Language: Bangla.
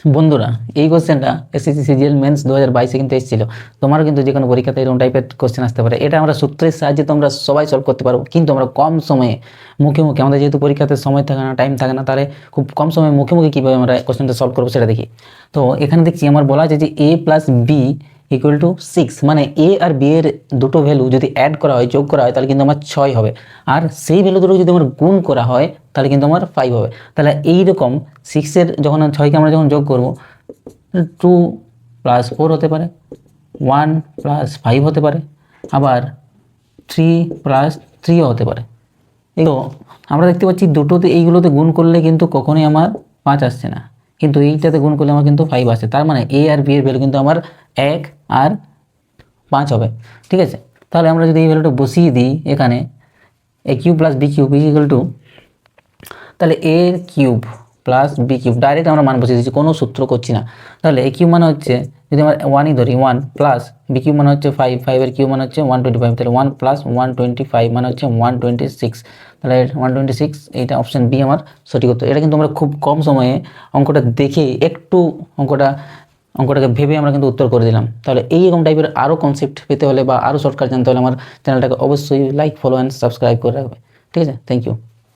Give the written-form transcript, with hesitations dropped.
বন্ধুরা, এই কোশ্চেনটা এসএসসি সিজিএল মেন্স 2022 কিন্তু এসেছিল। তোমারও কিন্তু যে কোনো পরীক্ষাতে এরকম টাইপের কোশ্চেন আসতে পারে। এটা আমরা সূত্রের সাহায্যে তোমরা সবাই সলভ করতে পারো, কিন্তু আমরা কম সময়ে মুখে মুখে, আমাদের যেহেতু পরীক্ষাতে সময় থাকে না, টাইম থাকে না, তাহলে খুব কম সময়ে মুখে মুখে কীভাবে আমরা কোশ্চেনটা সলভ করবো সেটা দেখি। তো এখানে দেখছি আমার বলা আছে যে a + b = 6, মানে এ আর বি এর দুটো ভ্যালু যদি অ্যাড করা হয়, যোগ করা হয়, তাহলে কিন্তু আমার 6 হবে। আর সেই ভ্যালু দুটো যদি আমার গুণ করা হয় তাহলে কিন্তু আমার 5 হবে। তাহলে এইরকম 6-এর যখন 6কে আমরা যখন যোগ করবো, 2 + 4 হতে পারে, 1 + 5 হতে পারে, আবার 3 + 3ও হতে পারে। তো আমরা দেখতে পাচ্ছি দুটোতে, এইগুলোতে গুণ করলে কিন্তু কখনোই আমার 5 আসছে না, কিন্তু এইটাতে গুণ করলে আমার কিন্তু 5 আসছে। তার মানে এ আর বি এর ভ্যালু কিন্তু আমার 1 আর 5 হবে। ঠিক আছে, তাহলে আমরা যদি এই ভ্যালুটা বসিয়ে দিই এখানে, a³ + b³ = তাহলে a³ + b³ ডাইরেক্ট আমরা মান বসিয়ে দিচ্ছি, কোনো সূত্র করছি না। তাহলে a³ মানে হচ্ছে, যদি আমরা 1ই ধরি, 1 + b³ মানে হচ্ছে 5, 5-এর কিউব মানে হচ্ছে 125, তাহলে 1 + 125 মানে হচ্ছে 126। তাহলে 126, এইটা অপশান বি আমার সঠিক উত্তর। এটা কিন্তু আমরা খুব কম সময়ে অঙ্কটা দেখে একটু অঙ্কটাকে ভেবে আমরা কিন্তু উত্তর করে দিলাম। তাহলে এইরকম টাইপের আরও কনসেপ্ট পেতে হলে বা আরও শর্টকাট জানতে হলে আমার চ্যানেলটাকে অবশ্যই লাইক, ফলো অ্যান্ড সাবস্ক্রাইব করে রাখবে। ঠিক আছে, থ্যাংক ইউ।